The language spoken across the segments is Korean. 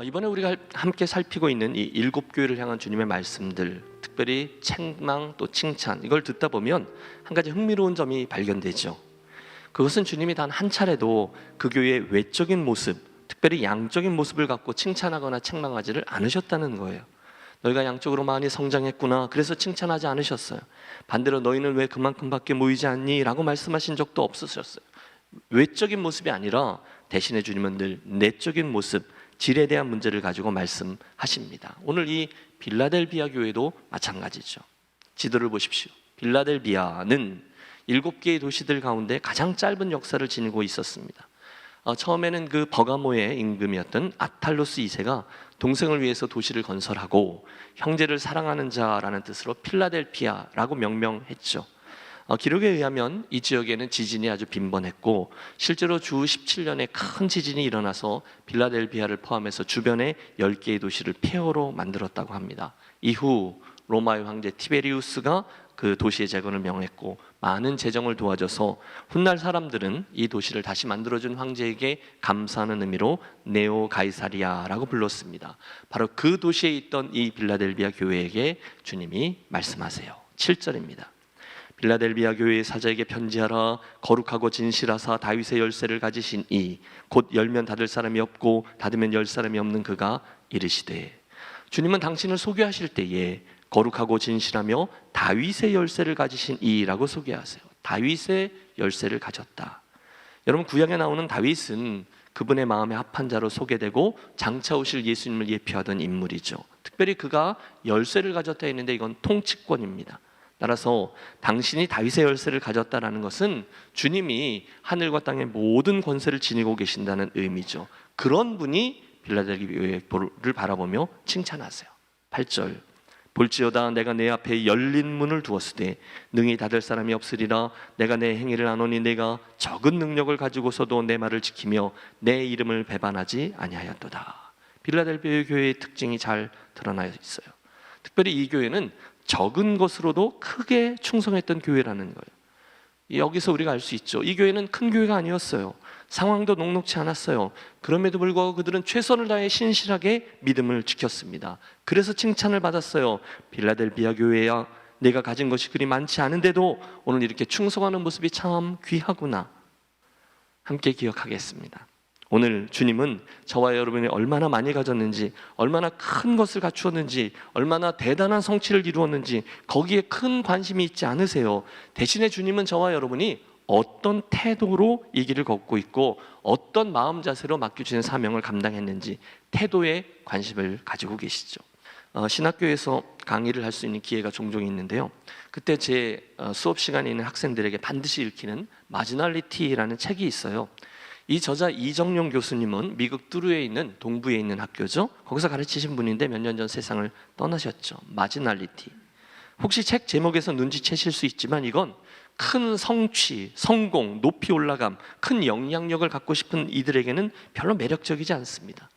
이번에 우리가 함께 살피고 있는 이 일곱 교회를 향한 주님의 말씀들, 특별히 책망 또 칭찬, 이걸 듣다 보면 한 가지 흥미로운 점이 발견되죠. 그것은 주님이 단 한 차례도 그 교회의 외적인 모습, 특별히 양적인 모습을 갖고 칭찬하거나 책망하지를 않으셨다는 거예요. 너희가 양적으로 많이 성장했구나, 그래서 칭찬하지 않으셨어요. 반대로 너희는 왜 그만큼밖에 모이지 않니? 라고 말씀하신 적도 없으셨어요. 외적인 모습이 아니라 대신에 주님은 늘 내적인 모습, 질에 대한 문제를 가지고 말씀하십니다. 오늘 이 빌라델비아 교회도 마찬가지죠. 지도를 보십시오. 빌라델비아는 7개의 도시들 가운데 가장 짧은 역사를 지니고 있었습니다. 처음에는 그 버가모의 임금이었던 아탈로스 2세가 동생을 위해서 도시를 건설하고 형제를 사랑하는 자라는 뜻으로 필라델피아라고 명명했죠. 기록에 의하면 이 지역에는 지진이 아주 빈번했고 실제로 주 17년에 큰 지진이 일어나서 빌라델비아를 포함해서 주변의 10개의 도시를 폐허로 만들었다고 합니다. 이후 로마의 황제 티베리우스가 그 도시의 재건을 명했고 많은 재정을 도와줘서 훗날 사람들은 이 도시를 다시 만들어준 황제에게 감사하는 의미로 네오 가이사리아라고 불렀습니다. 바로 그 도시에 있던 이 빌라델비아 교회에게 주님이 말씀하세요. 7절입니다. 빌라델비아 교회의 사자에게 편지하라. 거룩하고 진실하사 다윗의 열쇠를 가지신 이 곧 열면 닫을 사람이 없고 닫으면 열 사람이 없는 그가 이르시되. 주님은 당신을 소개하실 때에 거룩하고 진실하며 다윗의 열쇠를 가지신 이라고 소개하세요. 다윗의 열쇠를 가졌다. 여러분, 구약에 나오는 다윗은 그분의 마음에 합한 자로 소개되고 장차 오실 예수님을 예표하던 인물이죠. 특별히 그가 열쇠를 가졌다 했는데 이건 통치권입니다. 따라서 당신이 다윗의 열쇠를 가졌다라는 것은 주님이 하늘과 땅의 모든 권세를 지니고 계신다는 의미죠. 그런 분이 빌라델비아를 바라보며 칭찬하세요. 8절. 볼지어다 내가 내 앞에 열린 문을 두었으되 능히 닫을 사람이 없으리라. 내가 내 행위를 아노니 내가 적은 능력을 가지고서도 내 말을 지키며 내 이름을 배반하지 아니하였도다. 빌라델비아 교회의 특징이 잘 드러나 있어요. 특별히 이 교회는 적은 것으로도 크게 충성했던 교회라는 거예요. 여기서 우리가 알 수 있죠. 이 교회는 큰 교회가 아니었어요. 상황도 녹록지 않았어요. 그럼에도 불구하고 그들은 최선을 다해 신실하게 믿음을 지켰습니다. 그래서 칭찬을 받았어요. 빌라델비아 교회야, 내가 가진 것이 그리 많지 않은데도 오늘 이렇게 충성하는 모습이 참 귀하구나. 함께 기억하겠습니다. 오늘 주님은 저와 여러분이 얼마나 많이 가졌는지, 얼마나 큰 것을 갖추었는지, 얼마나 대단한 성취를 이루었는지 거기에 큰 관심이 있지 않으세요. 대신에 주님은 저와 여러분이 어떤 태도로 이 길을 걷고 있고 어떤 마음 자세로 맡겨주신 사명을 감당했는지 태도에 관심을 가지고 계시죠. 신학교에서 강의를 할 수 있는 기회가 종종 있는데요. 그때 제 수업 시간에 있는 학생들에게 반드시 읽히는 마지널리티라는 책이 있어요. 이 저자 이정용 교수님은 미국 뚜르에 있는 동부에 있는 학교죠. 거기서 가르치신 분인데 몇 년 전 세상을 떠나셨죠. 마지널리티. 혹시 책 제목에서 눈치채실 수 있지만 이건 큰 성취, 성공, 높이 올라감, 큰 영향력을 갖고 싶은 이들에게는 별로 매력적이지 않습니다.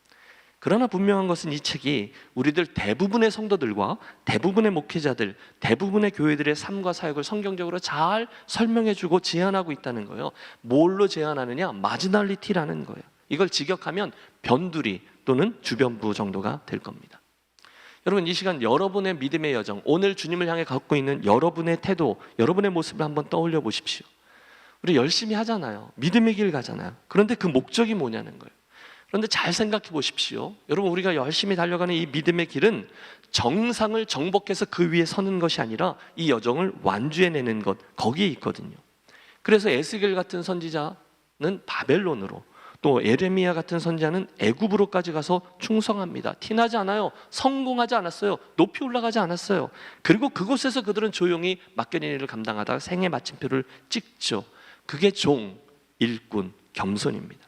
그러나 분명한 것은 이 책이 우리들 대부분의 성도들과 대부분의 목회자들, 대부분의 교회들의 삶과 사역을 성경적으로 잘 설명해주고 제안하고 있다는 거예요. 뭘로 제안하느냐? 마지널리티라는 거예요. 이걸 직역하면 변두리 또는 주변부 정도가 될 겁니다. 여러분, 이 시간 여러분의 믿음의 여정, 오늘 주님을 향해 갖고 있는 여러분의 태도, 여러분의 모습을 한번 떠올려 보십시오. 우리 열심히 하잖아요. 믿음의 길 가잖아요. 그런데 그 목적이 뭐냐는 거예요. 그런데 잘 생각해 보십시오. 여러분, 우리가 열심히 달려가는 이 믿음의 길은 정상을 정복해서 그 위에 서는 것이 아니라 이 여정을 완주해내는 것, 거기에 있거든요. 그래서 에스겔 같은 선지자는 바벨론으로, 또 에레미야 같은 선지자는 애굽으로까지 가서 충성합니다. 티나지 않아요. 성공하지 않았어요. 높이 올라가지 않았어요. 그리고 그곳에서 그들은 조용히 맡겨진 일을 감당하다가 생애 마침표를 찍죠. 그게 종, 일꾼, 겸손입니다.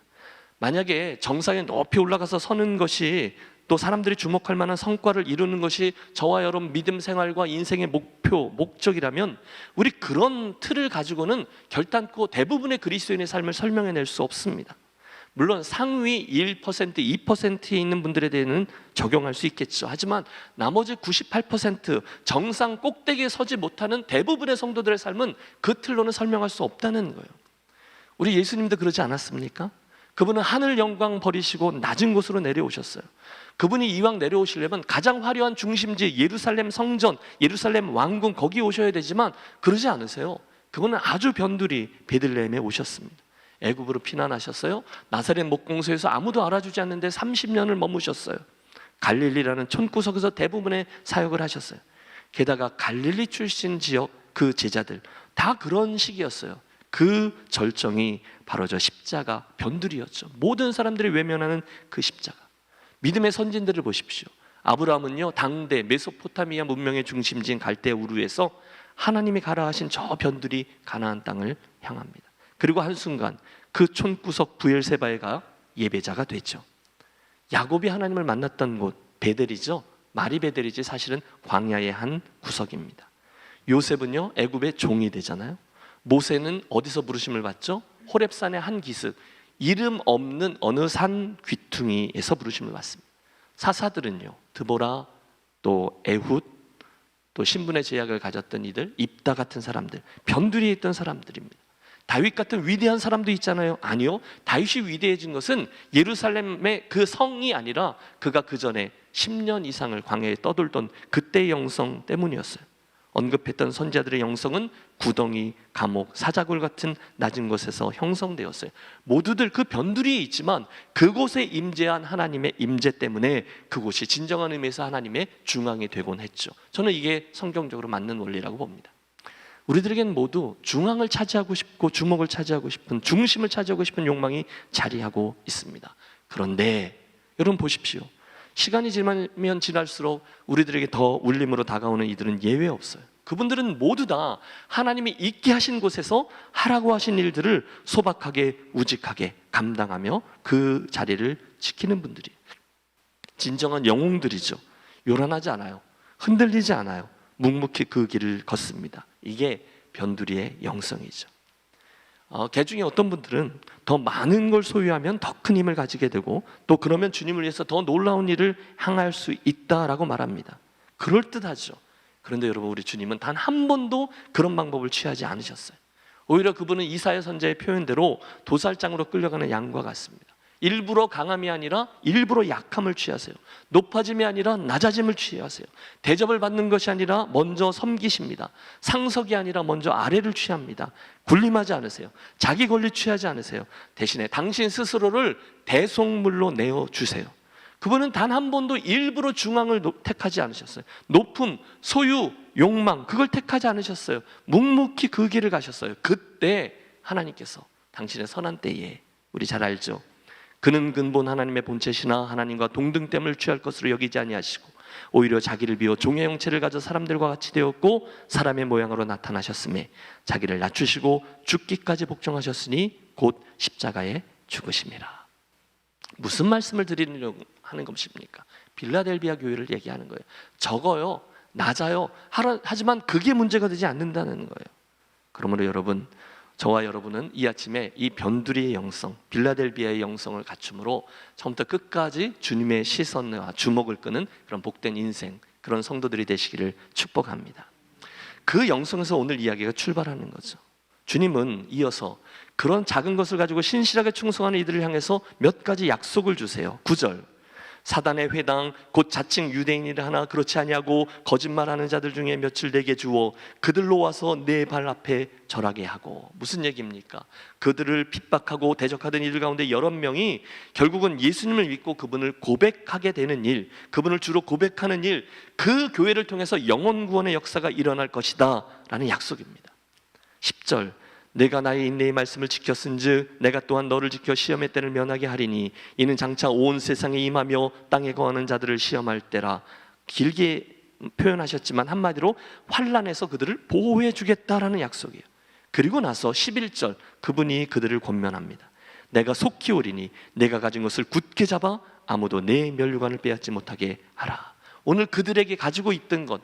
만약에 정상에 높이 올라가서 서는 것이 또 사람들이 주목할 만한 성과를 이루는 것이 저와 여러분 믿음 생활과 인생의 목표, 목적이라면 우리 그런 틀을 가지고는 결단코 대부분의 그리스도인의 삶을 설명해낼 수 없습니다. 물론 상위 1%, 2%에 있는 분들에 대해서는 적용할 수 있겠죠. 하지만 나머지 98% 정상 꼭대기에 서지 못하는 대부분의 성도들의 삶은 그 틀로는 설명할 수 없다는 거예요. 우리 예수님도 그러지 않았습니까? 그분은 하늘 영광 버리시고 낮은 곳으로 내려오셨어요. 그분이 이왕 내려오시려면 가장 화려한 중심지 예루살렘 성전, 예루살렘 왕궁 거기 오셔야 되지만 그러지 않으세요. 그분은 아주 변두리 베들레헴에 오셨습니다. 애굽으로 피난하셨어요. 나사렛 목공소에서 아무도 알아주지 않는데 30년을 머무셨어요. 갈릴리라는 촌구석에서 대부분의 사역을 하셨어요. 게다가 갈릴리 출신 지역 그 제자들 다 그런 식이었어요. 그 절정이 바로 저 십자가 변두리였죠. 모든 사람들이 외면하는 그 십자가. 믿음의 선진들을 보십시오. 아브라함은요, 당대 메소포타미아 문명의 중심지인 갈대 우르에서 하나님이 가라 하신 저 변두리 가나안 땅을 향합니다. 그리고 한순간 그 촌구석 부엘세바에가 예배자가 됐죠. 야곱이 하나님을 만났던 곳 베델이죠. 말이 베델이지 사실은 광야의 한 구석입니다. 요셉은요, 애굽의 종이 되잖아요. 모세는 어디서 부르심을 받죠? 호렙산의 한 기슭, 이름 없는 어느 산 귀퉁이에서 부르심을 받습니다. 사사들은요, 드보라, 또 에훗, 또 신분의 제약을 가졌던 이들, 입다 같은 사람들, 변두리에 있던 사람들입니다. 다윗 같은 위대한 사람도 있잖아요. 아니요, 다윗이 위대해진 것은 예루살렘의 그 성이 아니라 그가 그 전에 10년 이상을 광야에 떠돌던 그때의 영성 때문이었어요. 언급했던 선지자들의 영성은 구덩이, 감옥, 사자굴 같은 낮은 곳에서 형성되었어요. 모두들 그 변두리에 있지만 그곳에 임재한 하나님의 임재 때문에 그곳이 진정한 의미에서 하나님의 중앙이 되곤 했죠. 저는 이게 성경적으로 맞는 원리라고 봅니다. 우리들에겐 모두 중앙을 차지하고 싶고 주목을 차지하고 싶은, 중심을 차지하고 싶은 욕망이 자리하고 있습니다. 그런데 여러분 보십시오. 시간이 지나면 지날수록 우리들에게 더 울림으로 다가오는 이들은 예외 없어요. 그분들은 모두 다 하나님이 있게 하신 곳에서 하라고 하신 일들을 소박하게 우직하게 감당하며 그 자리를 지키는 분들이에요. 진정한 영웅들이죠. 요란하지 않아요. 흔들리지 않아요. 묵묵히 그 길을 걷습니다. 이게 변두리의 영성이죠. 개 중에 어떤 분들은 더 많은 걸 소유하면 더 큰 힘을 가지게 되고 또 그러면 주님을 위해서 더 놀라운 일을 행할 수 있다라고 말합니다. 그럴듯하죠. 그런데 여러분, 우리 주님은 단 한 번도 그런 방법을 취하지 않으셨어요. 오히려 그분은 이사야 선지자의 표현대로 도살장으로 끌려가는 양과 같습니다. 일부러 강함이 아니라 일부러 약함을 취하세요. 높아짐이 아니라 낮아짐을 취하세요. 대접을 받는 것이 아니라 먼저 섬기십니다. 상석이 아니라 먼저 아래를 취합니다. 군림하지 않으세요. 자기 권리 취하지 않으세요. 대신에 당신 스스로를 대속물로 내어주세요. 그분은 단 한 번도 일부러 중앙을 택하지 않으셨어요. 높음, 소유, 욕망, 그걸 택하지 않으셨어요. 묵묵히 그 길을 가셨어요. 그때 하나님께서 당신의 선한 때에, 우리 잘 알죠, 그는 근본 하나님의 본체시나 하나님과 동등됨을 취할 것으로 여기지 아니하시고 오히려 자기를 비워 종의 형체를 가져 사람들과 같이 되었고 사람의 모양으로 나타나셨음에 자기를 낮추시고 죽기까지 복종하셨으니 곧 십자가에 죽으심이라. 무슨 말씀을 드리려고 하는 것입니까? 빌라델비아 교회를 얘기하는 거예요. 적어요, 낮아요, 하지만 그게 문제가 되지 않는다는 거예요. 그러므로 여러분, 저와 여러분은 이 아침에 이 변두리의 영성, 빌라델비아의 영성을 갖춤으로 처음부터 끝까지 주님의 시선과 주목을 끄는 그런 복된 인생, 그런 성도들이 되시기를 축복합니다. 그 영성에서 오늘 이야기가 출발하는 거죠. 주님은 이어서 그런 작은 것을 가지고 신실하게 충성하는 이들을 향해서 몇 가지 약속을 주세요. 9절, 사단의 회당 곧 자칭 유대인이라 하나 그렇지 아니하고 거짓말하는 자들 중에 며칠 내게 주어 그들로 와서 내 발 앞에 절하게 하고. 무슨 얘기입니까? 그들을 핍박하고 대적하던 이들 가운데 여러 명이 결국은 예수님을 믿고 그분을 고백하게 되는 일, 그분을 주로 고백하는 일, 그 교회를 통해서 영혼 구원의 역사가 일어날 것이다 라는 약속입니다. 10절, 내가 나의 인내의 말씀을 지켰은즉 내가 또한 너를 지켜 시험의 때를 면하게 하리니 이는 장차 온 세상에 임하며 땅에 거하는 자들을 시험할 때라. 길게 표현하셨지만 한마디로 환난에서 그들을 보호해 주겠다라는 약속이에요. 그리고 나서 11절, 그분이 그들을 권면합니다. 내가 속히 오리니 내가 가진 것을 굳게 잡아 아무도 내 면류관을 빼앗지 못하게 하라. 오늘 그들에게 가지고 있던 것,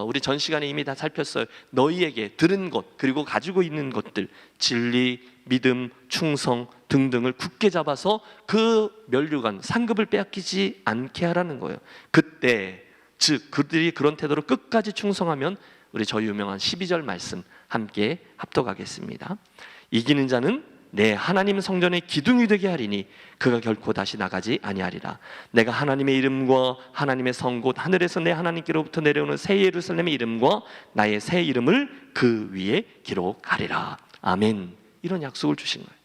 우리 전 시간에 이미 다 살폈어요. 너희에게 들은 것, 그리고 가지고 있는 것들, 진리, 믿음, 충성 등등을 굳게 잡아서 그 면류관, 상급을 빼앗기지 않게 하라는 거예요. 그때, 즉 그들이 그런 태도로 끝까지 충성하면 우리 저 유명한 12절 말씀 함께 합독하겠습니다. 이기는 자는 내 하나님 성전의 기둥이 되게 하리니 그가 결코 다시 나가지 아니하리라. 내가 하나님의 이름과 하나님의 성 곧 하늘에서 내 하나님께로부터 내려오는 새 예루살렘의 이름과 나의 새 이름을 그 위에 기록하리라. 아멘. 이런 약속을 주신 거예요.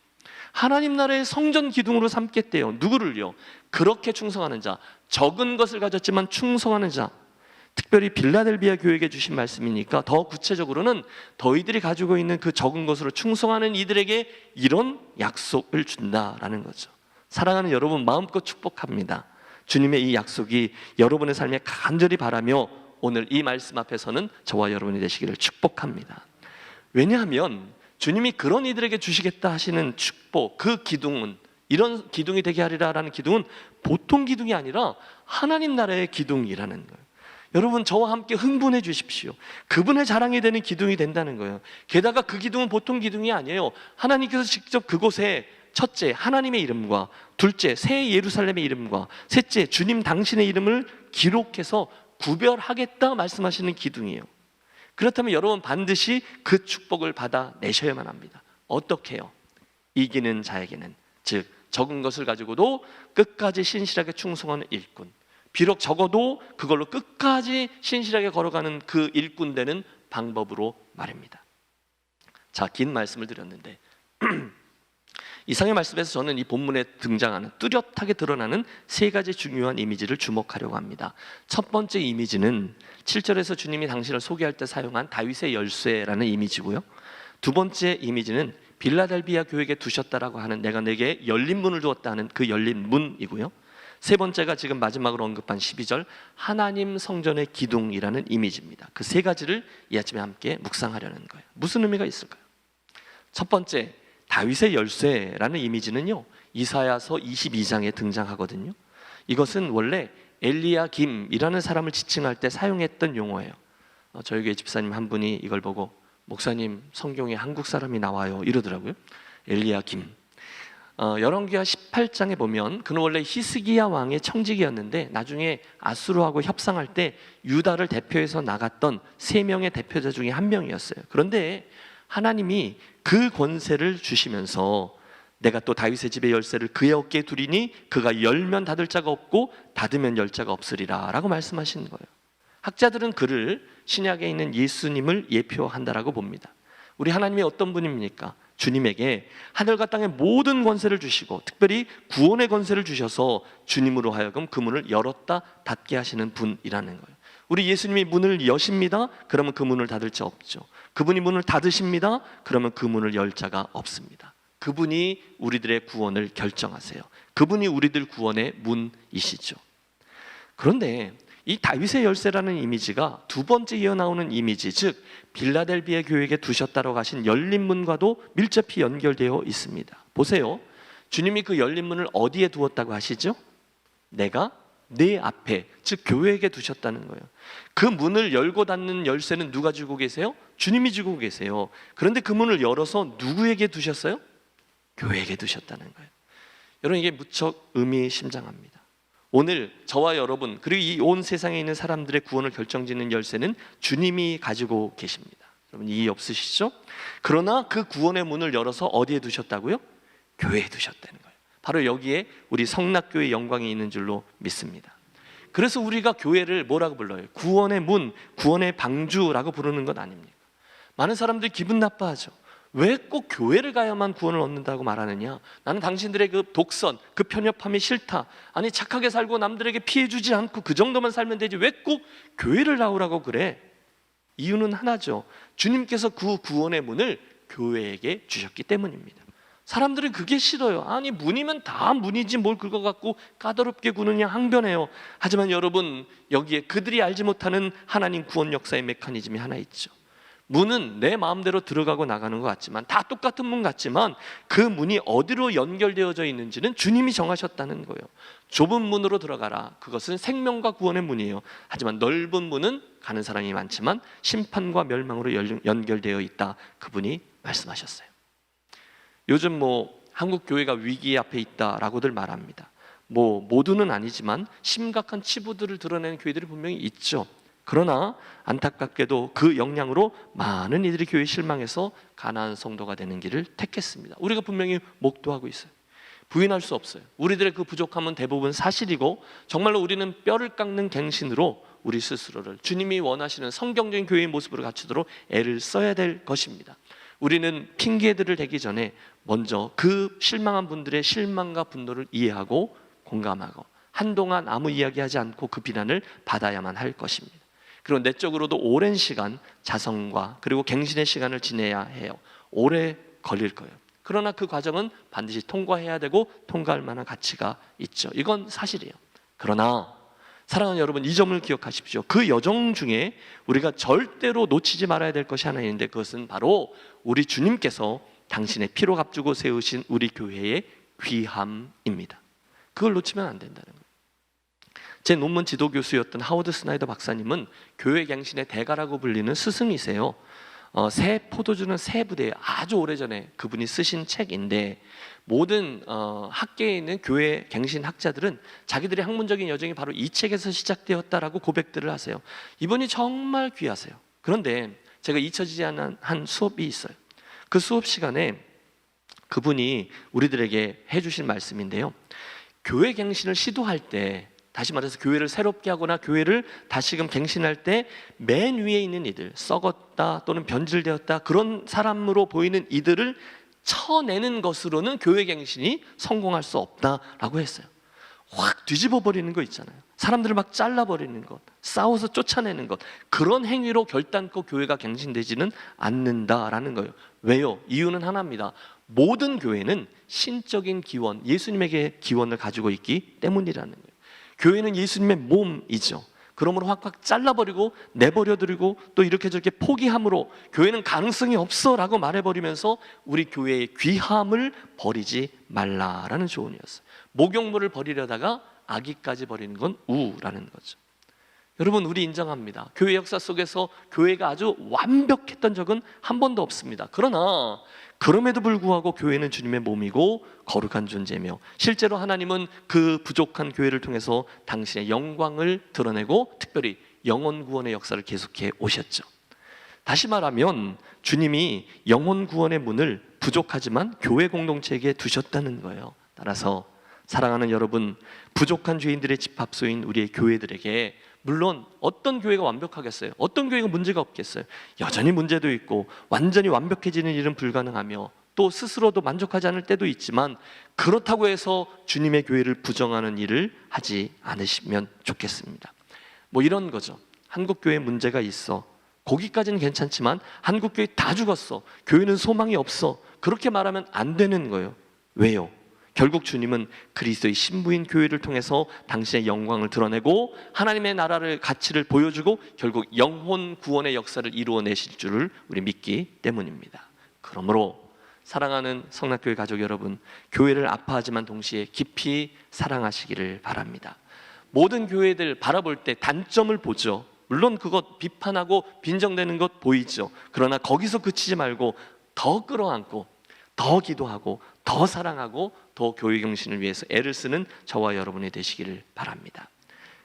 하나님 나라의 성전 기둥으로 삼겠대요. 누구를요? 그렇게 충성하는 자, 적은 것을 가졌지만 충성하는 자. 특별히 빌라델비아 교회에게 주신 말씀이니까 더 구체적으로는 너희들이 가지고 있는 그 적은 것으로 충성하는 이들에게 이런 약속을 준다라는 거죠. 사랑하는 여러분, 마음껏 축복합니다. 주님의 이 약속이 여러분의 삶에 간절히 바라며 오늘 이 말씀 앞에서는 저와 여러분이 되시기를 축복합니다. 왜냐하면 주님이 그런 이들에게 주시겠다 하시는 축복, 그 기둥은, 이런 기둥이 되게 하리라라는 기둥은 보통 기둥이 아니라 하나님 나라의 기둥이라는 거예요. 여러분, 저와 함께 흥분해 주십시오. 그분의 자랑이 되는 기둥이 된다는 거예요. 게다가 그 기둥은 보통 기둥이 아니에요. 하나님께서 직접 그곳에 첫째 하나님의 이름과 둘째 새 예루살렘의 이름과 셋째 주님 당신의 이름을 기록해서 구별하겠다 말씀하시는 기둥이에요. 그렇다면 여러분 반드시 그 축복을 받아내셔야만 합니다. 어떻게 해요? 이기는 자에게는, 즉 적은 것을 가지고도 끝까지 신실하게 충성하는 일꾼, 비록 적어도 그걸로 끝까지 신실하게 걸어가는 그 일꾼 되는 방법으로 말입니다. 자, 긴 말씀을 드렸는데 이상의 말씀에서 저는 이 본문에 등장하는 뚜렷하게 드러나는 세 가지 중요한 이미지를 주목하려고 합니다. 첫 번째 이미지는 7절에서 주님이 당신을 소개할 때 사용한 다윗의 열쇠라는 이미지고요. 두 번째 이미지는 빌라델비아 교회에게 두셨다라고 하는 내가 내게 열린 문을 두었다 하는 그 열린 문이고요. 세 번째가 지금 마지막으로 언급한 12절 하나님 성전의 기둥이라는 이미지입니다. 그 세 가지를 이 아침에 함께 묵상하려는 거예요. 무슨 의미가 있을까요? 첫 번째, 다윗의 열쇠라는 이미지는요, 이사야서 22장에 등장하거든요. 이것은 원래 엘리야김이라는 사람을 지칭할 때 사용했던 용어예요. 저희 교회 집사님 한 분이 이걸 보고 목사님, 성경에 한국 사람이 나와요 이러더라고요. 엘리야김. 열왕기하 18장에 보면 그는 원래 히스기야 왕의 청직이었는데 나중에 아수르하고 협상할 때 유다를 대표해서 나갔던 3명의 대표자 중에 한 명이었어요. 그런데 하나님이 그 권세를 주시면서 내가 또 다윗의 집의 열쇠를 그의 어깨에 두리니 그가 열면 닫을 자가 없고 닫으면 열 자가 없으리라 라고 말씀하신 거예요. 학자들은 그를 신약에 있는 예수님을 예표한다라고 봅니다. 우리 하나님이 어떤 분입니까? 주님에게 하늘과 땅의 모든 권세를 주시고 특별히 구원의 권세를 주셔서 주님으로 하여금 그 문을 열었다 닫게 하시는 분이라는 거예요. 우리 예수님이 문을 여십니다. 그러면 그 문을 닫을 자 없죠. 그분이 문을 닫으십니다. 그러면 그 문을 열 자가 없습니다. 그분이 우리들의 구원을 결정하세요. 그분이 우리들 구원의 문이시죠. 그런데 이 다윗의 열쇠라는 이미지가 두 번째 이어나오는 이미지, 즉 빌라델비아 교회에게 두셨다고 하신 열린 문과도 밀접히 연결되어 있습니다. 보세요. 주님이 그 열린 문을 어디에 두었다고 하시죠? 내가 내 앞에, 즉 교회에게 두셨다는 거예요. 그 문을 열고 닫는 열쇠는 누가 쥐고 계세요? 주님이 쥐고 계세요. 그런데 그 문을 열어서 누구에게 두셨어요? 교회에게 두셨다는 거예요. 여러분, 이게 무척 의미심장합니다. 오늘 저와 여러분 그리고 이 온 세상에 있는 사람들의 구원을 결정짓는 열쇠는 주님이 가지고 계십니다. 여러분, 이해 없으시죠? 그러나 그 구원의 문을 열어서 어디에 두셨다고요? 교회에 두셨다는 거예요. 바로 여기에 우리 성락교회의 영광이 있는 줄로 믿습니다. 그래서 우리가 교회를 뭐라고 불러요? 구원의 문, 구원의 방주라고 부르는 것 아닙니까? 많은 사람들이 기분 나빠하죠. 왜 꼭 교회를 가야만 구원을 얻는다고 말하느냐? 나는 당신들의 그 독선, 그 편협함이 싫다. 아니, 착하게 살고 남들에게 피해 주지 않고 그 정도만 살면 되지 왜 꼭 교회를 나오라고 그래? 이유는 하나죠. 주님께서 그 구원의 문을 교회에게 주셨기 때문입니다. 사람들은 그게 싫어요. 아니, 문이면 다 문이지 뭘 그거 갖고 까다롭게 구느냐 항변해요. 하지만 여러분, 여기에 그들이 알지 못하는 하나님 구원 역사의 메커니즘이 하나 있죠. 문은 내 마음대로 들어가고 나가는 것 같지만, 다 똑같은 문 같지만 그 문이 어디로 연결되어져 있는지는 주님이 정하셨다는 거예요. 좁은 문으로 들어가라. 그것은 생명과 구원의 문이에요. 하지만 넓은 문은 가는 사람이 많지만 심판과 멸망으로 연결되어 있다. 그분이 말씀하셨어요. 요즘 한국 교회가 위기 앞에 있다라고들 말합니다. 모두는 아니지만 심각한 치부들을 드러내는 교회들이 분명히 있죠. 그러나 안타깝게도 그 영향으로 많은 이들이 교회에 실망해서 가나안 성도가 되는 길을 택했습니다. 우리가 분명히 목도하고 있어요. 부인할 수 없어요. 우리들의 그 부족함은 대부분 사실이고 정말로 우리는 뼈를 깎는 갱신으로 우리 스스로를 주님이 원하시는 성경적인 교회의 모습으로 갖추도록 애를 써야 될 것입니다. 우리는 핑계들을 대기 전에 먼저 그 실망한 분들의 실망과 분노를 이해하고 공감하고 한동안 아무 이야기하지 않고 그 비난을 받아야만 할 것입니다. 그리고 내적으로도 오랜 시간 자성과 그리고 갱신의 시간을 지내야 해요. 오래 걸릴 거예요. 그러나 그 과정은 반드시 통과해야 되고 통과할 만한 가치가 있죠. 이건 사실이에요. 그러나 사랑하는 여러분, 이 점을 기억하십시오. 그 여정 중에 우리가 절대로 놓치지 말아야 될 것이 하나 있는데 그것은 바로 우리 주님께서 당신의 피로 값주고 세우신 우리 교회의 귀함입니다. 그걸 놓치면 안 된다는 거예요. 제 논문 지도 교수였던 하워드 스나이더 박사님은 교회 갱신의 대가라고 불리는 스승이세요. 새 포도주는 새 부대에 아주 오래전에 그분이 쓰신 책인데 모든 학계에 있는 교회 갱신 학자들은 자기들의 학문적인 여정이 바로 이 책에서 시작되었다라고 고백들을 하세요. 이분이 정말 귀하세요. 그런데 제가 잊혀지지 않은 한 수업이 있어요. 그 수업 시간에 그분이 우리들에게 해주신 말씀인데요, 교회 갱신을 시도할 때, 다시 말해서 교회를 새롭게 하거나 교회를 다시금 갱신할 때 맨 위에 있는 이들, 썩었다 또는 변질되었다 그런 사람으로 보이는 이들을 쳐내는 것으로는 교회 갱신이 성공할 수 없다라고 했어요. 확 뒤집어 버리는 거 있잖아요. 사람들을 막 잘라버리는 것, 싸워서 쫓아내는 것, 그런 행위로 결단코 교회가 갱신되지는 않는다라는 거예요. 왜요? 이유는 하나입니다. 모든 교회는 신적인 기원, 예수님에게 기원을 가지고 있기 때문이라는 거예요. 교회는 예수님의 몸이죠. 그러므로 확확 잘라버리고 내버려두고 또 이렇게 저렇게 포기함으로 교회는 가능성이 없어라고 말해버리면서 우리 교회의 귀함을 버리지 말라라는 조언이었어요. 목욕물을 버리려다가 아기까지 버리는 건 우라는 거죠. 여러분, 우리 인정합니다. 교회 역사 속에서 교회가 아주 완벽했던 적은 한 번도 없습니다. 그러나 그럼에도 불구하고 교회는 주님의 몸이고 거룩한 존재며 실제로 하나님은 그 부족한 교회를 통해서 당신의 영광을 드러내고 특별히 영혼 구원의 역사를 계속해 오셨죠. 다시 말하면 주님이 영혼 구원의 문을 부족하지만 교회 공동체에게 두셨다는 거예요. 따라서 사랑하는 여러분, 부족한 죄인들의 집합소인 우리의 교회들에게 물론 어떤 교회가 완벽하겠어요? 어떤 교회가 문제가 없겠어요? 여전히 문제도 있고 완전히 완벽해지는 일은 불가능하며 또 스스로도 만족하지 않을 때도 있지만 그렇다고 해서 주님의 교회를 부정하는 일을 하지 않으시면 좋겠습니다. 뭐 이런 거죠. 한국교회에 문제가 있어. 거기까지는 괜찮지만 한국교회 다 죽었어. 교회는 소망이 없어. 그렇게 말하면 안 되는 거예요. 왜요? 결국 주님은 그리스도의 신부인 교회를 통해서 당신의 영광을 드러내고 하나님의 나라를 가치를 보여주고 결국 영혼 구원의 역사를 이루어내실 줄을 우리 믿기 때문입니다. 그러므로 사랑하는 성락교회 가족 여러분, 교회를 아파하지만 동시에 깊이 사랑하시기를 바랍니다. 모든 교회들 바라볼 때 단점을 보죠. 물론 그것 비판하고 빈정대는 것 보이죠. 그러나 거기서 그치지 말고 더 끌어안고 더 기도하고 더 사랑하고 더 교회 경신을 위해서 애를 쓰는 저와 여러분이 되시기를 바랍니다.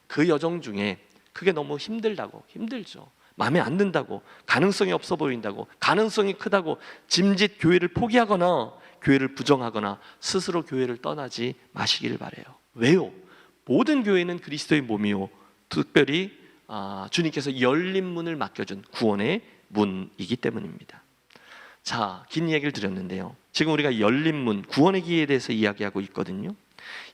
그 여정 중에 그게 너무 힘들죠. 마음에 안 든다고, 가능성이 없어 보인다고, 가능성이 크다고 짐짓 교회를 포기하거나 교회를 부정하거나 스스로 교회를 떠나지 마시기를 바라요. 왜요? 모든 교회는 그리스도의 몸이요 특별히 주님께서 열린 문을 맡겨준 구원의 문이기 때문입니다. 자, 긴 얘기를 드렸는데요, 지금 우리가 열린 문, 구원의 기회에 대해서 이야기하고 있거든요.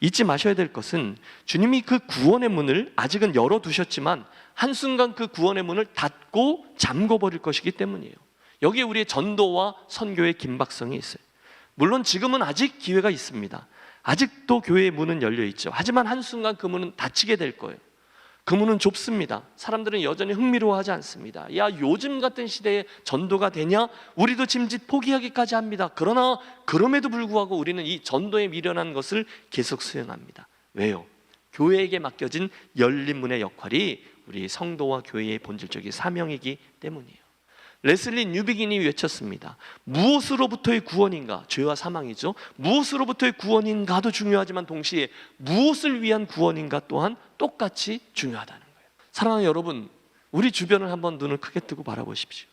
잊지 마셔야 될 것은 주님이 그 구원의 문을 아직은 열어두셨지만 한순간 그 구원의 문을 닫고 잠궈버릴 것이기 때문이에요. 여기에 우리의 전도와 선교의 긴박성이 있어요. 물론 지금은 아직 기회가 있습니다. 아직도 교회의 문은 열려있죠. 하지만 한순간 그 문은 닫히게 될 거예요. 그 문은 좁습니다. 사람들은 여전히 흥미로워하지 않습니다. 야, 요즘 같은 시대에 전도가 되냐? 우리도 짐짓 포기하기까지 합니다. 그러나 그럼에도 불구하고 우리는 이 전도에 미련한 것을 계속 수행합니다. 왜요? 교회에게 맡겨진 열린 문의 역할이 우리 성도와 교회의 본질적인 사명이기 때문이에요. 레슬리 뉴비긴이 외쳤습니다. 무엇으로부터의 구원인가? 죄와 사망이죠. 무엇으로부터의 구원인가도 중요하지만 동시에 무엇을 위한 구원인가 또한 똑같이 중요하다는 거예요. 사랑하는 여러분, 우리 주변을 한번 눈을 크게 뜨고 바라보십시오.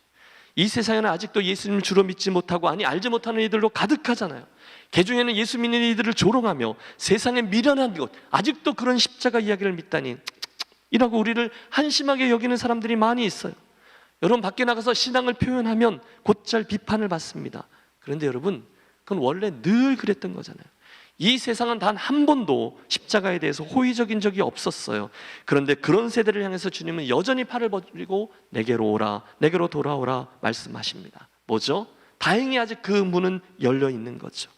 이 세상에는 아직도 예수님을 주로 믿지 못하고 알지 못하는 이들로 가득하잖아요. 개중에는 예수 믿는 이들을 조롱하며 세상의 미련한 것, 아직도 그런 십자가 이야기를 믿다니 이라고 우리를 한심하게 여기는 사람들이 많이 있어요. 여러분, 밖에 나가서 신앙을 표현하면 곧잘 비판을 받습니다. 그런데 여러분, 그건 원래 늘 그랬던 거잖아요. 이 세상은 단 한 번도 십자가에 대해서 호의적인 적이 없었어요. 그런데 그런 세대를 향해서 주님은 여전히 팔을 벌리고 내게로 오라, 내게로 돌아오라 말씀하십니다. 뭐죠? 다행히 아직 그 문은 열려 있는 거죠.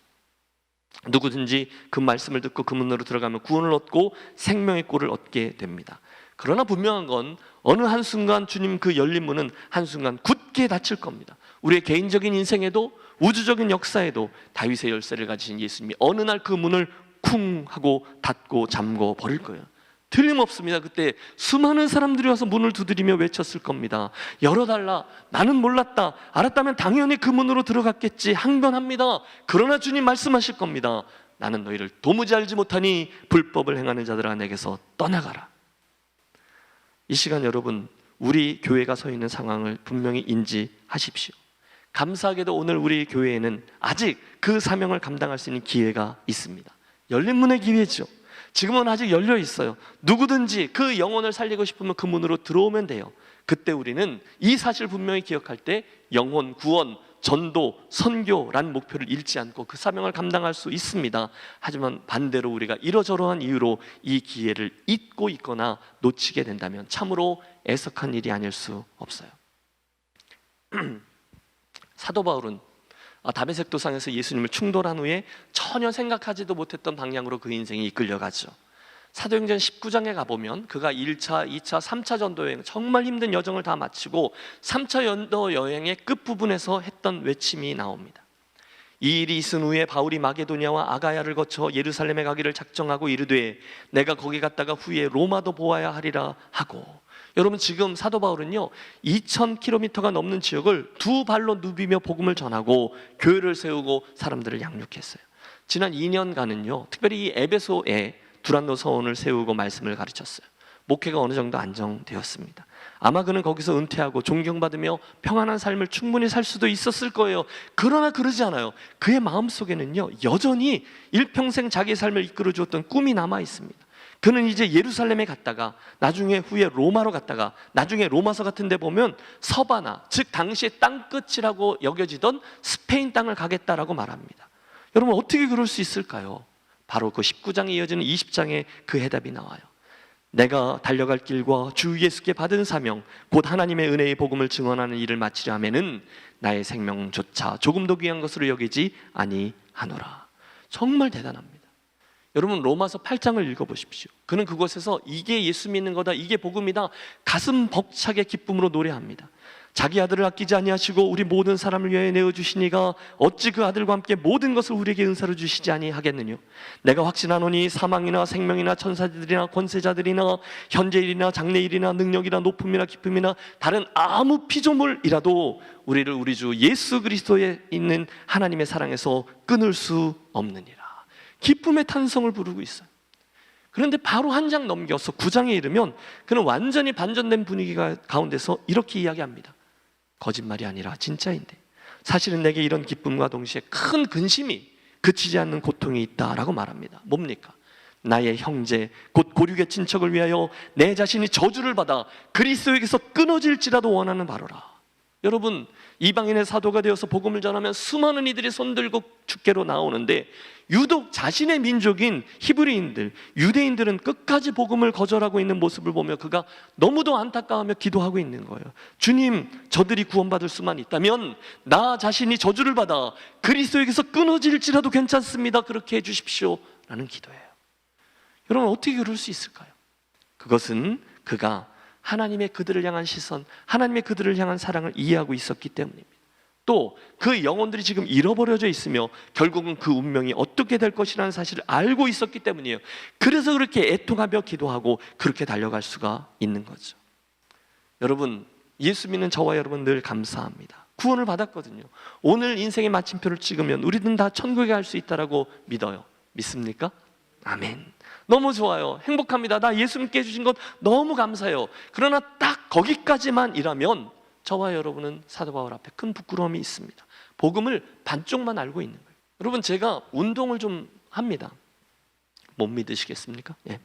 누구든지 그 말씀을 듣고 그 문으로 들어가면 구원을 얻고 생명의 꼴을 얻게 됩니다. 그러나 분명한 건 어느 한순간 주님 그 열린 문은 한순간 굳게 닫힐 겁니다. 우리의 개인적인 인생에도 우주적인 역사에도 다윗의 열쇠를 가지신 예수님이 어느 날 그 문을 쿵 하고 닫고 잠궈 버릴 거예요. 틀림없습니다. 그때 수많은 사람들이 와서 문을 두드리며 외쳤을 겁니다. 열어달라. 나는 몰랐다. 알았다면 당연히 그 문으로 들어갔겠지. 항변합니다. 그러나 주님 말씀하실 겁니다. 나는 너희를 도무지 알지 못하니 불법을 행하는 자들아 내게서 떠나가라. 이 시간 여러분, 우리 교회가 서 있는 상황을 분명히 인지하십시오. 감사하게도 오늘 우리 교회에는 아직 그 사명을 감당할 수 있는 기회가 있습니다. 열린 문의 기회죠. 지금은 아직 열려 있어요. 누구든지 그 영혼을 살리고 싶으면 그 문으로 들어오면 돼요. 그때 우리는 이 사실을 분명히 기억할 때 영혼, 구원, 전도, 선교라는 목표를 잃지 않고 그 사명을 감당할 수 있습니다. 하지만 반대로 우리가 이러저러한 이유로 이 기회를 잊고 있거나 놓치게 된다면 참으로 애석한 일이 아닐 수 없어요. 사도 바울은 다메섹 도상에서 예수님을 충돌한 후에 전혀 생각하지도 못했던 방향으로 그 인생이 이끌려가죠. 사도행전 19장에 가보면 그가 1차, 2차, 3차 전도 여행, 정말 힘든 여정을 다 마치고 3차 전도 여행의 끝부분에서 했던 외침이 나옵니다. 이 일이 있은 후에 바울이 마게도냐와 아가야를 거쳐 예루살렘에 가기를 작정하고 이르되 내가 거기 갔다가 후에 로마도 보아야 하리라 하고. 여러분, 지금 사도 바울은요 2000km가 넘는 지역을 두 발로 누비며 복음을 전하고 교회를 세우고 사람들을 양육했어요. 지난 2년간은요 특별히 이 에베소에 두란노 서원을 세우고 말씀을 가르쳤어요. 목회가 어느 정도 안정되었습니다. 아마 그는 거기서 은퇴하고 존경받으며 평안한 삶을 충분히 살 수도 있었을 거예요. 그러나 그러지 않아요. 그의 마음속에는요 여전히 일평생 자기의 삶을 이끌어 주었던 꿈이 남아 있습니다. 그는 이제 예루살렘에 갔다가 나중에 후에 로마로 갔다가 나중에 로마서 같은 데 보면 서바나, 즉 당시의 땅끝이라고 여겨지던 스페인 땅을 가겠다라고 말합니다. 여러분, 어떻게 그럴 수 있을까요? 바로 그 19장에 이어지는 20장에 그 해답이 나와요. 내가 달려갈 길과 주 예수께 받은 사명 곧 하나님의 은혜의 복음을 증언하는 일을 마치려 하면은 나의 생명조차 조금도 귀한 것으로 여기지 아니하노라. 정말 대단합니다. 여러분, 로마서 8장을 읽어보십시오. 그는 그곳에서 이게 예수 믿는 거다, 이게 복음이다, 가슴 벅차게 기쁨으로 노래합니다. 자기 아들을 아끼지 아니하시고 우리 모든 사람을 위하여 내어주시니가 어찌 그 아들과 함께 모든 것을 우리에게 은사로 주시지 아니하겠느냐. 내가 확신하노니 사망이나 생명이나 천사들이나 권세자들이나 현재일이나 장래일이나 능력이나 높음이나 기쁨이나 다른 아무 피조물이라도 우리를 우리 주 예수 그리스도에 있는 하나님의 사랑에서 끊을 수 없느니라. 기쁨의 탄성을 부르고 있어요. 그런데 바로 한 장 넘겨서 9장에 이르면 그는 완전히 반전된 분위기가 가운데서 이렇게 이야기합니다. 거짓말이 아니라 진짜인데 사실은 내게 이런 기쁨과 동시에 큰 근심이 그치지 않는 고통이 있다라고 말합니다. 뭡니까? 나의 형제 곧 고륙의 친척을 위하여 내 자신이 저주를 받아 그리스도에게서 끊어질지라도 원하는 바로라. 여러분, 이방인의 사도가 되어서 복음을 전하면 수많은 이들이 손들고 주께로 나오는데 유독 자신의 민족인 히브리인들, 유대인들은 끝까지 복음을 거절하고 있는 모습을 보며 그가 너무도 안타까워하며 기도하고 있는 거예요. 주님, 저들이 구원받을 수만 있다면 나 자신이 저주를 받아 그리스도에게서 끊어질지라도 괜찮습니다. 그렇게 해주십시오 라는 기도예요. 여러분, 어떻게 그럴 수 있을까요? 그것은 그가 하나님의 그들을 향한 시선, 하나님의 그들을 향한 사랑을 이해하고 있었기 때문입니다. 또 그 영혼들이 지금 잃어버려져 있으며 결국은 그 운명이 어떻게 될 것이라는 사실을 알고 있었기 때문이에요. 그래서 그렇게 애통하며 기도하고 그렇게 달려갈 수가 있는 거죠. 여러분, 예수 믿는 저와 여러분 늘 감사합니다. 구원을 받았거든요. 오늘 인생의 마침표를 찍으면 우리는 다 천국에 갈 수 있다라고 믿어요. 믿습니까? 아멘. 너무 좋아요. 행복합니다. 나 예수 믿게 해주신 것 너무 감사해요. 그러나 딱 거기까지만 이라면 저와 여러분은 사도 바울 앞에 큰 부끄러움이 있습니다. 복음을 반쪽만 알고 있는 거예요. 여러분, 제가 운동을 좀 합니다. 못 믿으시겠습니까? 예.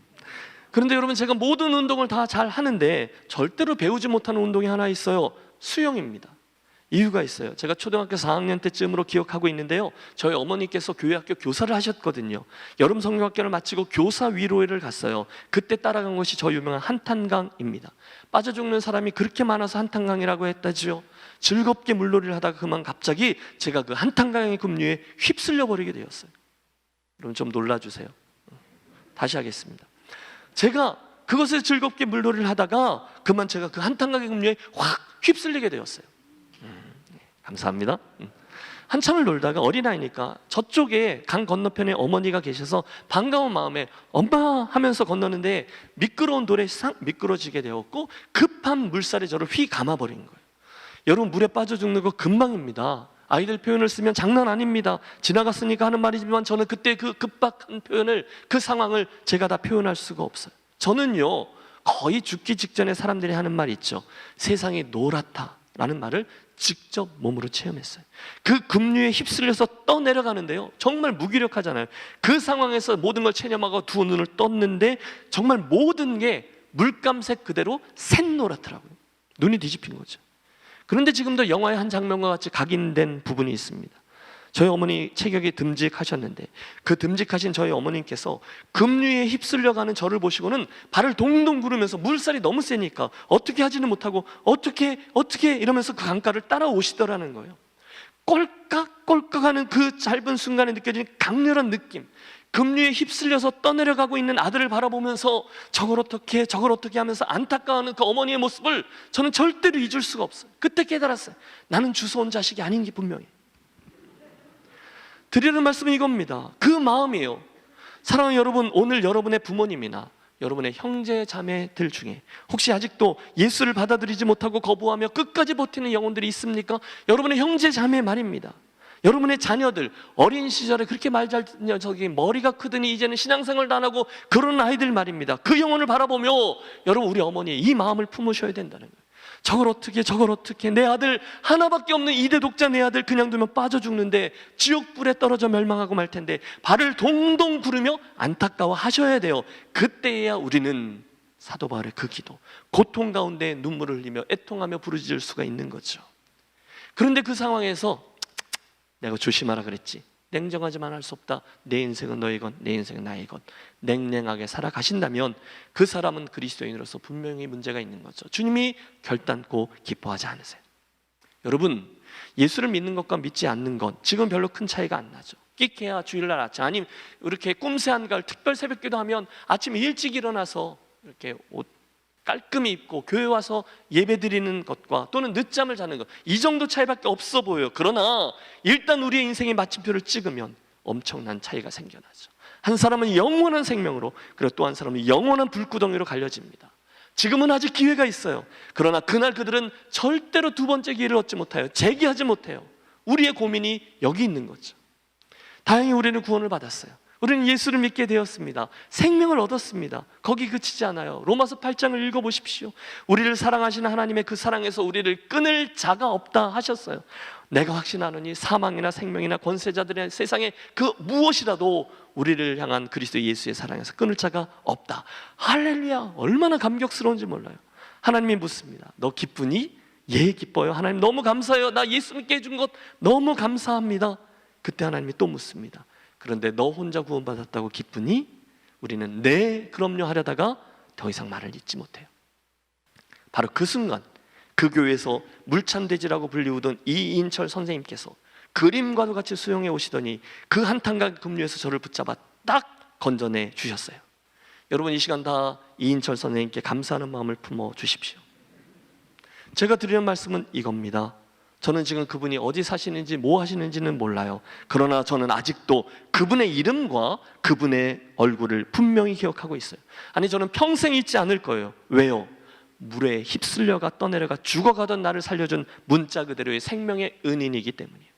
그런데 여러분, 제가 모든 운동을 다 잘 하는데 절대로 배우지 못하는 운동이 하나 있어요. 수영입니다. 이유가 있어요. 제가 초등학교 4학년 때쯤으로 기억하고 있는데요, 저희 어머니께서 교회학교 교사를 하셨거든요. 여름 성경학교를 마치고 교사 위로회를 갔어요. 그때 따라간 것이 저 유명한 한탄강입니다. 빠져 죽는 사람이 그렇게 많아서 한탄강이라고 했다지요. 즐겁게 물놀이를 하다가 그만 갑자기 제가 그 한탄강의 급류에 휩쓸려 버리게 되었어요. 여러분, 좀 놀라주세요. 다시 하겠습니다. 제가 그것을 즐겁게 물놀이를 하다가 그만 제가 그 한탄강의 급류에 확 휩쓸리게 되었어요. 감사합니다. 한참을 놀다가 어린아이니까 저쪽에 강 건너편에 어머니가 계셔서 반가운 마음에 엄마 하면서 건너는데 미끄러운 돌에 싹 미끄러지게 되었고 급한 물살에 저를 휘 감아버린 거예요. 여러분, 물에 빠져 죽는 거 금방입니다. 아이들 표현을 쓰면 장난 아닙니다. 지나갔으니까 하는 말이지만 저는 그때 그 급박한 표현을, 그 상황을 제가 다 표현할 수가 없어요. 저는요, 거의 죽기 직전에 사람들이 하는 말 있죠. 세상이 노랗다 라는 말을 직접 몸으로 체험했어요. 그 급류에 휩쓸려서 떠내려가는데요, 정말 무기력하잖아요. 그 상황에서 모든 걸 체념하고 두 눈을 떴는데 정말 모든 게 물감색 그대로 샛노랗더라고요. 눈이 뒤집힌 거죠. 그런데 지금도 영화의 한 장면과 같이 각인된 부분이 있습니다. 저희 어머니 체격이 듬직하셨는데 그 듬직하신 저희 어머님께서 급류에 휩쓸려가는 저를 보시고는 발을 동동 구르면서 물살이 너무 세니까 어떻게 하지는 못하고 어떻게 이러면서 그 강가를 따라오시더라는 거예요. 꼴깍꼴깍하는 그 짧은 순간에 느껴지는 강렬한 느낌, 급류에 휩쓸려서 떠내려가고 있는 아들을 바라보면서 저걸 어떻게 하면서 안타까워하는 그 어머니의 모습을 저는 절대로 잊을 수가 없어요. 그때 깨달았어요. 나는 주워온 자식이 아닌 게 분명해. 드리는 말씀은 이겁니다. 그 마음이에요. 사랑하는 여러분, 오늘 여러분의 부모님이나 여러분의 형제 자매들 중에 혹시 아직도 예수를 받아들이지 못하고 거부하며 끝까지 버티는 영혼들이 있습니까? 여러분의 형제 자매 말입니다. 여러분의 자녀들, 어린 시절에 그렇게 말 잘 듣는 녀석이 머리가 크더니 이제는 신앙생활도 안 하고 그런 아이들 말입니다. 그 영혼을 바라보며 여러분, 우리 어머니 이 마음을 품으셔야 된다는 거예요. 저걸 어떻게 내 아들 하나밖에 없는 이대 독자 내 아들 그냥 두면 빠져 죽는데 지옥불에 떨어져 멸망하고 말 텐데 발을 동동 구르며 안타까워 하셔야 돼요. 그때야 우리는 사도 바울의 그 기도, 고통 가운데 눈물을 흘리며 애통하며 부르짖을 수가 있는 거죠. 그런데 그 상황에서 내가 조심하라 그랬지, 냉정하지만 할 수 없다, 내 인생은 너의 것, 내 인생은 나의 것, 냉랭하게 살아가신다면 그 사람은 그리스도인으로서 분명히 문제가 있는 거죠. 주님이 결단코 기뻐하지 않으세요. 여러분, 예수를 믿는 것과 믿지 않는 것 지금 별로 큰 차이가 안 나죠. 끽해야 주일날 아침, 아니면 이렇게 꼼새 한가을 특별 새벽기도 하면 아침 일찍 일어나서 이렇게 옷 깔끔히 입고 교회 와서 예배 드리는 것과 또는 늦잠을 자는 것, 이 정도 차이밖에 없어 보여요. 그러나 일단 우리의 인생의 마침표를 찍으면 엄청난 차이가 생겨나죠. 한 사람은 영원한 생명으로, 그리고 또 한 사람은 영원한 불구덩이로 갈려집니다. 지금은 아직 기회가 있어요. 그러나 그날 그들은 절대로 두 번째 기회를 얻지 못해요. 재기하지 못해요. 우리의 고민이 여기 있는 거죠. 다행히 우리는 구원을 받았어요. 우리는 예수를 믿게 되었습니다. 생명을 얻었습니다. 거기 그치지 않아요. 로마서 8장을 읽어보십시오. 우리를 사랑하시는 하나님의 그 사랑에서 우리를 끊을 자가 없다 하셨어요. 내가 확신하노니 사망이나 생명이나 권세자들의 세상에 그 무엇이라도 우리를 향한 그리스도 예수의 사랑에서 끊을 자가 없다. 할렐루야, 얼마나 감격스러운지 몰라요. 하나님이 묻습니다. 너 기쁘니? 예, 기뻐요. 하나님 너무 감사해요. 나 예수 믿게 해준 것 너무 감사합니다. 그때 하나님이 또 묻습니다. 그런데 너 혼자 구원받았다고 기쁘니? 우리는 네, 그럼요 하려다가 더 이상 말을 잇지 못해요. 바로 그 순간 그 교회에서 물찬돼지라고 불리우던 이인철 선생님께서 그림과도 같이 수용해 오시더니 그 한탄강 급류에서 저를 붙잡아 딱 건져내 주셨어요. 여러분, 이 시간 다 이인철 선생님께 감사하는 마음을 품어 주십시오. 제가 드리는 말씀은 이겁니다. 저는 지금 그분이 어디 사시는지 뭐 하시는지는 몰라요. 그러나 저는 아직도 그분의 이름과 그분의 얼굴을 분명히 기억하고 있어요. 아니, 저는 평생 잊지 않을 거예요. 왜요? 물에 휩쓸려가 떠내려가 죽어가던 나를 살려준 문자 그대로의 생명의 은인이기 때문이에요.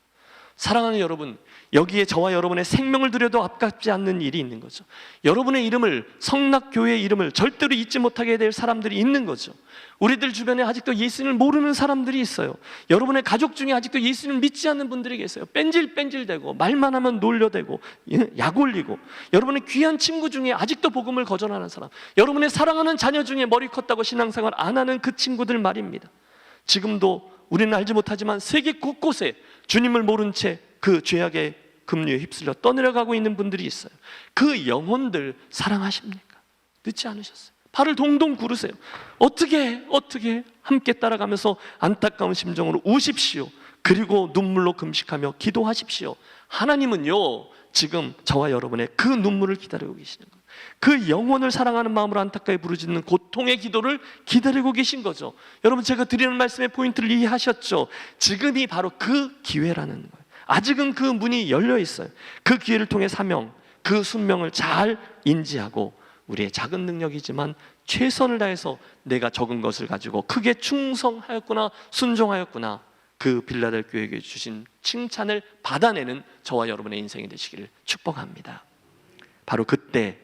사랑하는 여러분, 여기에 저와 여러분의 생명을 들여도 아깝지 않는 일이 있는 거죠. 여러분의 이름을, 성락교회의 이름을 절대로 잊지 못하게 될 사람들이 있는 거죠. 우리들 주변에 아직도 예수님을 모르는 사람들이 있어요. 여러분의 가족 중에 아직도 예수님을 믿지 않는 분들이 계세요. 뺀질뺀질대고 말만 하면 놀려대고 약 올리고, 여러분의 귀한 친구 중에 아직도 복음을 거절하는 사람, 여러분의 사랑하는 자녀 중에 머리 컸다고 신앙생활 안 하는 그 친구들 말입니다. 지금도 우리는 알지 못하지만 세계 곳곳에 주님을 모른 채 그 죄악의 급류에 휩쓸려 떠내려가고 있는 분들이 있어요. 그 영혼들 사랑하십니까? 늦지 않으셨어요. 발을 동동 구르세요. 어떻게 함께 따라가면서 안타까운 심정으로 우십시오. 그리고 눈물로 금식하며 기도하십시오. 하나님은요, 지금 저와 여러분의 그 눈물을 기다리고 계시는 거예요. 그 영혼을 사랑하는 마음으로 안타까이 부르짖는 고통의 기도를 기다리고 계신 거죠. 여러분, 제가 드리는 말씀의 포인트를 이해하셨죠? 지금이 바로 그 기회라는 거예요. 아직은 그 문이 열려 있어요. 그 기회를 통해 사명, 그 순명을 잘 인지하고 우리의 작은 능력이지만 최선을 다해서 내가 적은 것을 가지고 크게 충성하였구나, 순종하였구나, 그 빌라델교회에게 주신 칭찬을 받아내는 저와 여러분의 인생이 되시기를 축복합니다. 바로 그때,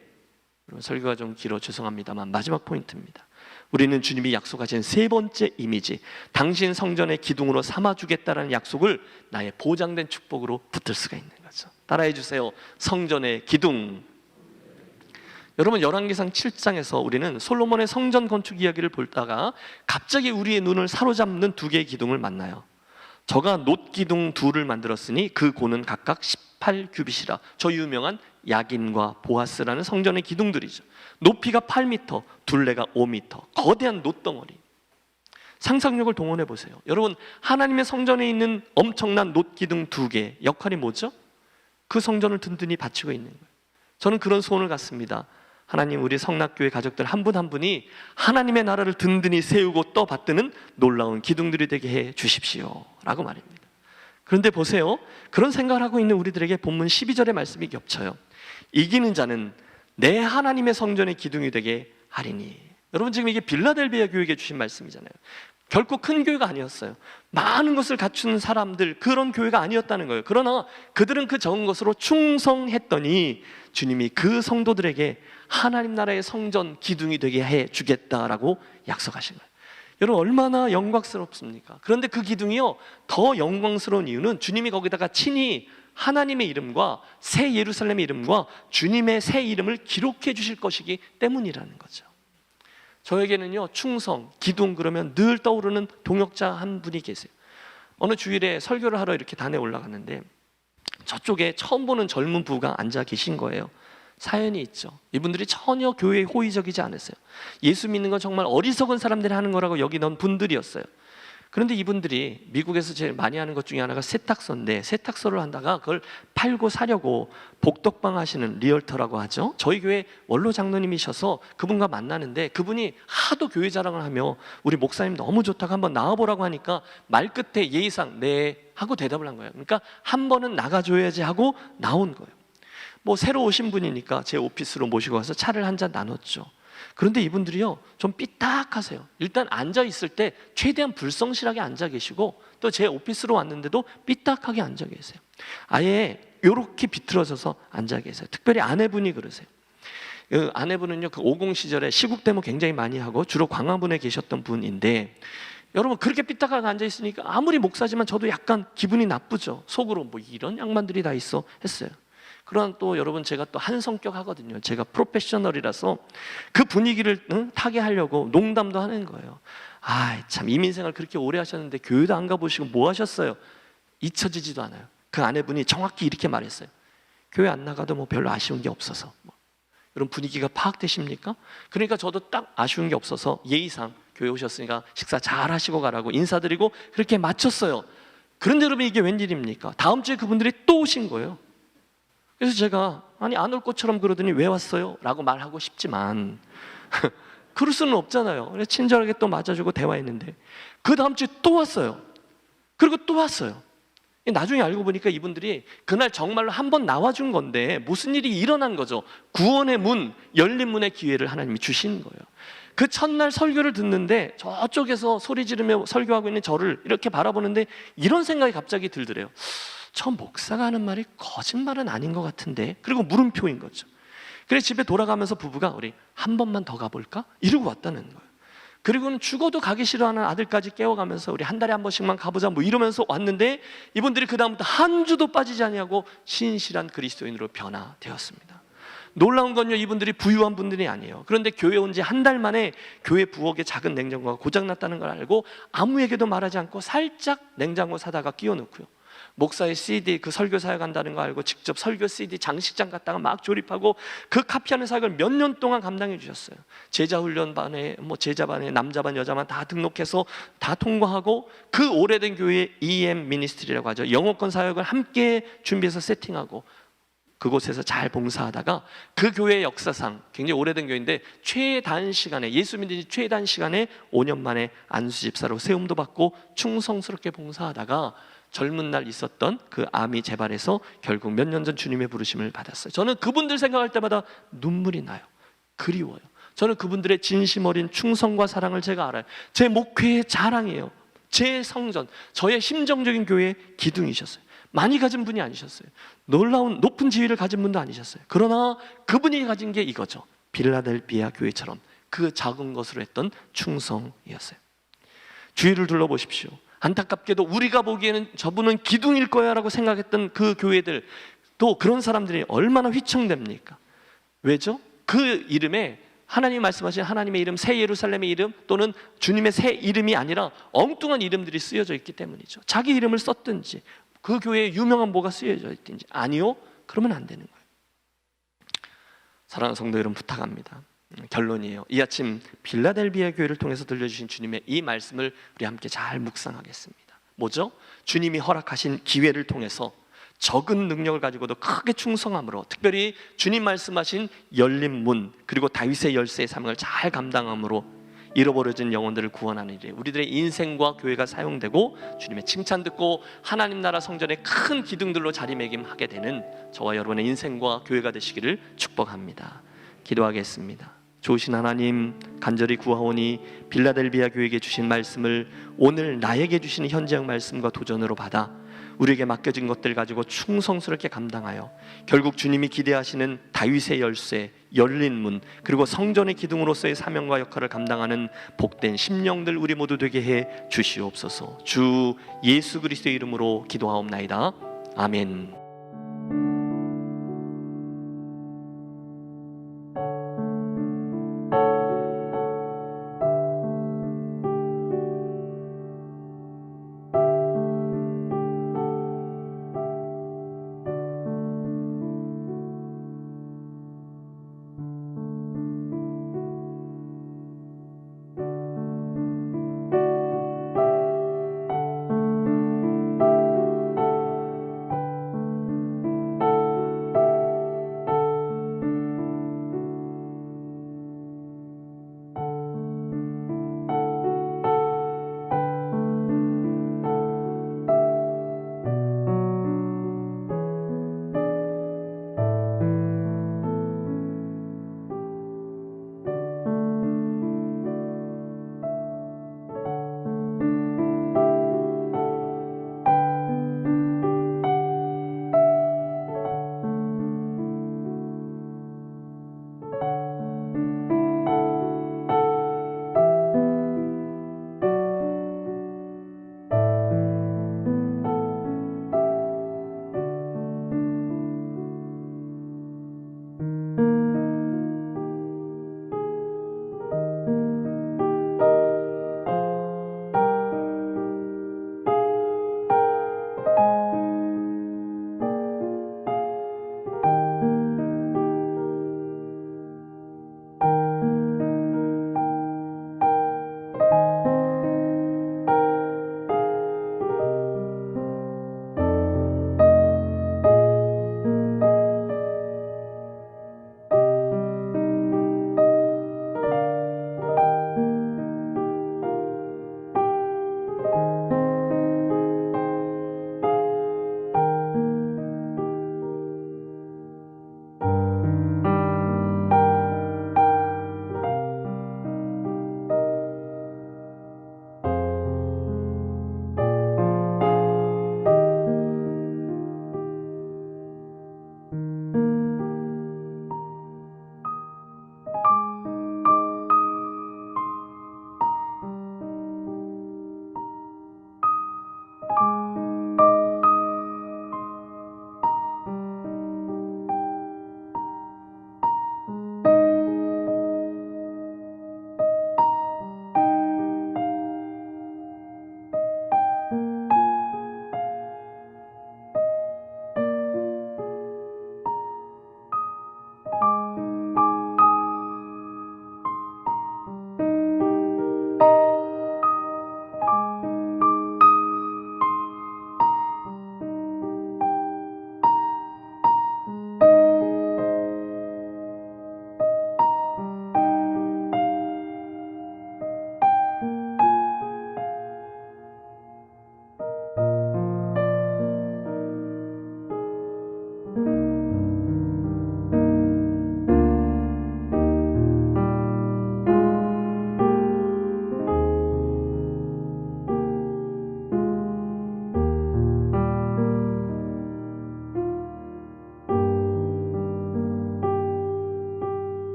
설교가 좀 길어 죄송합니다만 마지막 포인트입니다. 우리는 주님이 약속하신 세 번째 이미지, 당신 성전의 기둥으로 삼아주겠다라는 약속을 나의 보장된 축복으로 붙들 수가 있는 거죠. 따라해 주세요. 성전의 기둥. 여러분, 열왕기상 7장에서 우리는 솔로몬의 성전 건축 이야기를 보다가 갑자기 우리의 눈을 사로잡는 두 개의 기둥을 만나요. 저가 놋기둥 둘을 만들었으니 그 고는 각각 18규빗이라. 저 유명한 야긴과 보아스라는 성전의 기둥들이죠. 높이가 8m, 둘레가 5m, 거대한 놋덩어리. 상상력을 동원해 보세요. 여러분, 하나님의 성전에 있는 엄청난 놋기둥 두 개, 역할이 뭐죠? 그 성전을 든든히 받치고 있는 거예요. 저는 그런 소원을 갖습니다. 하나님, 우리 성락교회 가족들 한 분 한 분이 하나님의 나라를 든든히 세우고 떠받드는 놀라운 기둥들이 되게 해 주십시오 라고 말입니다. 그런데 보세요, 그런 생각을 하고 있는 우리들에게 본문 12절의 말씀이 겹쳐요. 이기는 자는 내 하나님의 성전의 기둥이 되게 하리니. 여러분, 지금 이게 빌라델비아 교회에게 주신 말씀이잖아요. 결코 큰 교회가 아니었어요. 많은 것을 갖춘 사람들, 그런 교회가 아니었다는 거예요. 그러나 그들은 그 적은 것으로 충성했더니 주님이 그 성도들에게 하나님 나라의 성전 기둥이 되게 해 주겠다라고 약속하신 거예요. 여러분, 얼마나 영광스럽습니까? 그런데 그 기둥이요, 더 영광스러운 이유는 주님이 거기다가 친히 하나님의 이름과 새 예루살렘의 이름과 주님의 새 이름을 기록해 주실 것이기 때문이라는 거죠. 저에게는요, 충성, 기둥 그러면 늘 떠오르는 동역자 한 분이 계세요. 어느 주일에 설교를 하러 이렇게 단에 올라갔는데 저쪽에 처음 보는 젊은 부부가 앉아 계신 거예요. 사연이 있죠. 이분들이 전혀 교회에 호의적이지 않았어요. 예수 믿는 건 정말 어리석은 사람들이 하는 거라고 여기던 분들이었어요. 그런데 이분들이 미국에서 제일 많이 하는 것 중에 하나가 세탁소인데, 세탁소를 한다가 그걸 팔고 사려고 복덕방 하시는 리얼터라고 하죠. 저희 교회 원로 장로님이셔서 그분과 만나는데, 그분이 하도 교회 자랑을 하며 우리 목사님 너무 좋다고 한번 나와보라고 하니까 말끝에 예의상 네 하고 대답을 한 거예요. 그러니까 한 번은 나가줘야지 하고 나온 거예요. 뭐 새로 오신 분이니까 제 오피스로 모시고 와서 차를 한 잔 나눴죠. 그런데 이분들이요, 좀 삐딱하세요. 일단 앉아 있을 때 최대한 불성실하게 앉아 계시고, 또 제 오피스로 왔는데도 삐딱하게 앉아 계세요. 아예 이렇게 비틀어져서 앉아 계세요. 특별히 아내분이 그러세요. 그 아내분은요, 그 50 시절에 시국 데모 굉장히 많이 하고 주로 광화문에 계셨던 분인데, 여러분, 그렇게 삐딱하게 앉아 있으니까 아무리 목사지만 저도 약간 기분이 나쁘죠. 속으로 뭐 이런 양반들이 다 있어 했어요. 그러나 또 여러분, 제가 또 한 성격 하거든요. 제가 프로페셔널이라서 그 분위기를 타게 하려고 농담도 하는 거예요. 아, 참 이민생활 그렇게 오래 하셨는데 교회도 안 가보시고 뭐 하셨어요? 잊혀지지도 않아요. 그 아내분이 정확히 이렇게 말했어요. 교회 안 나가도 뭐 별로 아쉬운 게 없어서. 이런 분위기가 파악되십니까? 그러니까 저도 딱 아쉬운 게 없어서 예의상 교회 오셨으니까 식사 잘 하시고 가라고 인사드리고 그렇게 마쳤어요. 그런데 여러분, 이게 웬일입니까? 다음 주에 그분들이 또 오신 거예요. 그래서 제가 아니 안 올 것처럼 그러더니 왜 왔어요? 라고 말하고 싶지만 그럴 수는 없잖아요. 그래서 친절하게 또 맞아주고 대화했는데 그 다음 주에 또 왔어요. 그리고 또 왔어요. 나중에 알고 보니까 이분들이 그날 정말로 한 번 나와준 건데 무슨 일이 일어난 거죠. 구원의 문, 열린 문의 기회를 하나님이 주신 거예요. 그 첫날 설교를 듣는데 저쪽에서 소리 지르며 설교하고 있는 저를 이렇게 바라보는데 이런 생각이 갑자기 들더래요. 저 목사가 하는 말이 거짓말은 아닌 것 같은데, 그리고 물음표인 거죠. 그래서 집에 돌아가면서 부부가 우리 한 번만 더 가볼까? 이러고 왔다는 거예요. 그리고는 죽어도 가기 싫어하는 아들까지 깨워가면서 우리 한 달에 한 번씩만 가보자 뭐 이러면서 왔는데, 이분들이 그 다음부터 한 주도 빠지지 아니하고 신실한 그리스도인으로 변화되었습니다. 놀라운 건요, 이분들이 부유한 분들이 아니에요. 그런데 교회 온 지 한 달 만에 교회 부엌에 작은 냉장고가 고장났다는 걸 알고 아무에게도 말하지 않고 살짝 냉장고 사다가 끼워놓고요, 목사의 CD 그 설교 사역한다는 거 알고 직접 설교 CD 장식장 갔다가 막 조립하고 그 카피하는 사역을 몇 년 동안 감당해 주셨어요. 제자훈련반에 제자반에 남자반 여자반 다 등록해서 다 통과하고, 그 오래된 교회의 EM 미니스트리라고 하죠, 영어권 사역을 함께 준비해서 세팅하고 그곳에서 잘 봉사하다가 그 교회의 역사상 굉장히 오래된 교회인데 최단 시간에, 예수 믿은 지 최단 시간에 5년 만에 안수집사로 세움도 받고 충성스럽게 봉사하다가 젊은 날 있었던 그 암이 재발해서 결국 몇 년 전 주님의 부르심을 받았어요. 저는 그분들 생각할 때마다 눈물이 나요. 그리워요. 저는 그분들의 진심 어린 충성과 사랑을 제가 알아요. 제 목회의 자랑이에요. 제 성전, 저의 심정적인 교회의 기둥이셨어요. 많이 가진 분이 아니셨어요. 놀라운 높은 지위를 가진 분도 아니셨어요. 그러나 그분이 가진 게 이거죠. 빌라델비아 교회처럼 그 작은 것으로 했던 충성이었어요. 주위를 둘러보십시오. 안타깝게도 우리가 보기에는 저분은 기둥일 거야 라고 생각했던 그 교회들, 또 그런 사람들이 얼마나 휘청됩니까? 왜죠? 그 이름에 하나님이 말씀하신 하나님의 이름, 새 예루살렘의 이름, 또는 주님의 새 이름이 아니라 엉뚱한 이름들이 쓰여져 있기 때문이죠. 자기 이름을 썼든지 그 교회에 유명한 뭐가 쓰여져 있든지. 아니요? 그러면 안 되는 거예요. 사랑하는 성도 여러분, 부탁합니다. 결론이에요. 이 아침 빌라델비아 교회를 통해서 들려주신 주님의 이 말씀을 우리 함께 잘 묵상하겠습니다. 뭐죠? 주님이 허락하신 기회를 통해서 적은 능력을 가지고도 크게 충성함으로, 특별히 주님 말씀하신 열린 문 그리고 다윗의 열쇠의 사명을 잘 감당함으로 잃어버려진 영혼들을 구원하는 일에 우리들의 인생과 교회가 사용되고, 주님의 칭찬 듣고 하나님 나라 성전의 큰 기둥들로 자리매김하게 되는 저와 여러분의 인생과 교회가 되시기를 축복합니다. 기도하겠습니다. 좋으신 하나님, 간절히 구하오니 빌라델비아 교회에게 주신 말씀을 오늘 나에게 주시는 현재형 말씀과 도전으로 받아 우리에게 맡겨진 것들 가지고 충성스럽게 감당하여 결국 주님이 기대하시는 다윗의 열쇠, 열린 문, 그리고 성전의 기둥으로서의 사명과 역할을 감당하는 복된 심령들 우리 모두 되게 해 주시옵소서. 주 예수 그리스도의 이름으로 기도하옵나이다. 아멘.